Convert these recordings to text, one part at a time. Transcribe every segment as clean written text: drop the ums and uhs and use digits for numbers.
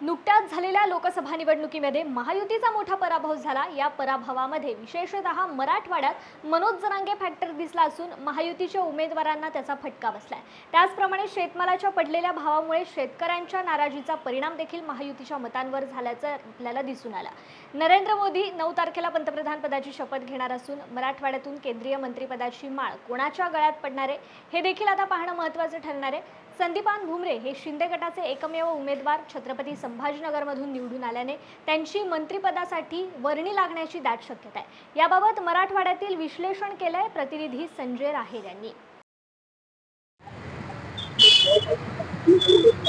नुकत्याच झालेल्या लोकसभा निवडणुकीमध्ये महायुतीचा मोठा पराभव झाला। या पराभवामध्ये विशेषतः मराठवाड्यात मनोज जरांगे फॅक्टर दिसला असून महायुतीच्या उमेदवारांना त्याचा फटका बसलाय। त्याचप्रमाणे शेतमालाच्या पडलेल्या भावामुळे शेतकऱ्यांच्या नाराजीचा परिणाम देखील महायुतीच्या मतांवर झाल्याचं आपल्याला दिसून आलं। नरेंद्र मोदी 9 तारखेला पंतप्रधान पदाची शपथ घेणार असून मराठवाड्यातून केंद्रीय मंत्रिपदाची माळ कोणाच्या गळ्यात पडणार आहे हे देखील आता पाहणं महत्त्वाचं ठरणार आहे। संदीपान भुमरे हे शिंदे गटाचे एकमेव उमेदवार छत्रपती संभाजीनगरमधून निवडून आल्याने त्यांची मंत्रिपदासाठी वर्णी लागण्याची दाट शक्यता आहे। याबाबत मराठवाड्यातील विश्लेषण केलंय प्रतिनिधी संजय राहेर यांनी।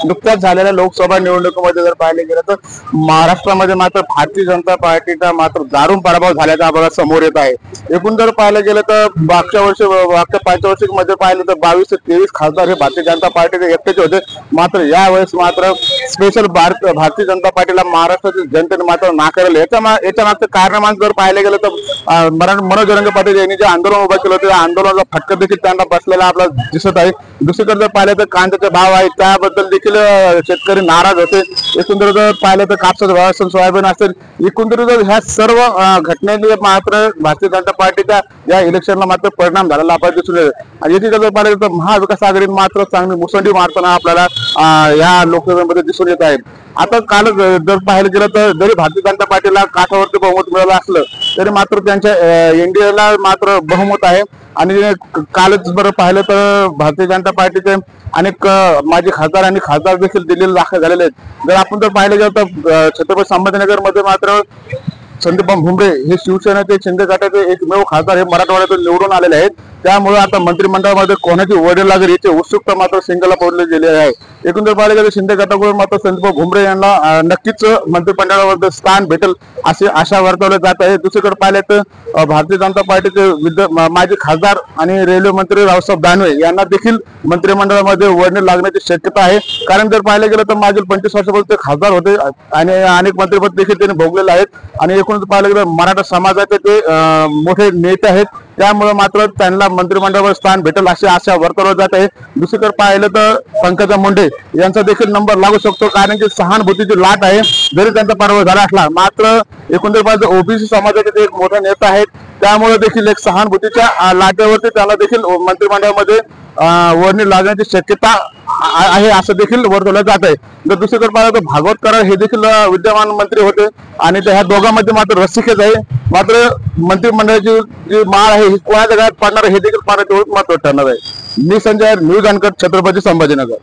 नुकत्याच झालेल्या लोकसभा निवडणुकीमध्ये जर पाहिले गेलं तर महाराष्ट्रामध्ये मात्र भारतीय जनता पार्टीचा मात्र दारुण पराभव झाल्याचा आम्हाला समोर येत आहे। एकूण जर पाहिलं गेलं तर मागच्या पंचवार्षिकमध्ये पाहिलं तर 22 ते 23 खासदार हे भारतीय जनता पार्टीचे एकटेच होते। मात्र यावेळेस मात्र स्पेशल भारतीय जनता पार्टीला महाराष्ट्रातील जनतेने मात्र नाकारले। याच्या मागचं कारणामान जर पाहिलं गेलं तर मनोज जरांगे पाटील यांनी जे आंदोलन उभं केलं होतं, आंदोलनाचा फटका देखील त्यांना बसलेला आपल्याला दिसत आहे। दुसरीकडे जर पाहिलं तर कांद्याचे भाव आहे त्याबद्दल देखील शेतकरी नाराज होते। एकंदरीत पाहिलं तर कापसाचा भाव असेल, सोयाबीन असेल, एकंदरीत ह्या सर्व घटनेने मात्र भारतीय जनता पार्टीच्या या इलेक्शनला मात्र परिणाम झालेला आपल्याला दिसून येतो। आणि येथे जर पाहिलं तर महाविकास आघाडी मात्र चांगली मुसंडी मारताना आपल्याला या लोकसभेमध्ये दिसून येत आहे। आता काल जर पाहायला गेलं तर जरी भारतीय जनता पार्टीला काठावरती बहुमत मिळालं असलं तरी मात्र त्यांच्या एनडीएला मात्र बहुमत आहे। आणि कालच बरं पाहिलं तर भारतीय जनता पार्टीचे अनेक माजी खासदार आणि खासदार देखील दिल्लीला दाखल झालेले आहेत। जर आपण जर पाहिलं गेलं तर छत्रपती संभाजीनगर मध्ये मात्र संदीपान भुमरे हे शिवसेनेचे शिंदे गटाचे एकमेव खासदार हे मराठवाड्यातून निवडून आलेले आहेत। त्यामुळे आता मंत्रिमंडळामध्ये कोणाची वर्णी लागेल याची उत्सुकता मात्र सिंगला पोहोचली गेली आहे। एकूण जर पाहिलं गेलं शिंदे गटाकडून मात्र संदीपान भुमरे यांना नक्कीच मंत्रिमंडळामध्ये स्थान भेटेल अशी आशा वर्तवली जात आहे। दुसरीकडे पाहिलं तर भारतीय जनता पार्टीचे माजी खासदार आणि रेल्वे मंत्री रावसाहेब दानवे यांना देखील मंत्रिमंडळामध्ये वर्णी लागण्याची शक्यता आहे। कारण जर पाहिलं गेलं तर मागील 25 वर्षापूर्वी ते खासदार होते आणि अनेक मंत्रिपद देखील त्यांनी भोगलेले आहेत। आणि एकूण पाहिलं गेलं मराठा समाजाचे ते मोठे नेते आहेत, त्यामुळे मात्र त्यांना मंत्रिमंडळावर स्थान भेटेल अशी आशा वर्तवली जात आहे। दुसरीकडे पाहिलं तर पंकजा मुंडे यांचा देखील नंबर लागू शकतो, कारण की सहानुभूतीची लाट आहे। जरी त्यांचा पराभव झाला असला मात्र एकूण पाहिलं ओबीसी समाजाचे ते एक मोठे नेता आहेत, त्यामुळे देखील एक सहानुभूतीच्या लाटेवरती त्यांना देखील मंत्रिमंडळामध्ये वर्णी लागण्याची शक्यता आहे असं देखील वर्तवलं जात आहे। तर दुसरीकडे पाहिलं तर भागवत कराड हे देखील विद्यमान मंत्री होते आणि ह्या दोघांमध्ये मात्र रस्सीखेच आहे। मात्र मंत्रिमंडळाची जी माळ आहे ही कोणाच्या गळ्यात पडणार हे देखील पाहणं तेवढंच महत्त्वाचं ठरणार आहे। मी संजय न्यूज अँकर, छत्रपती संभाजीनगर।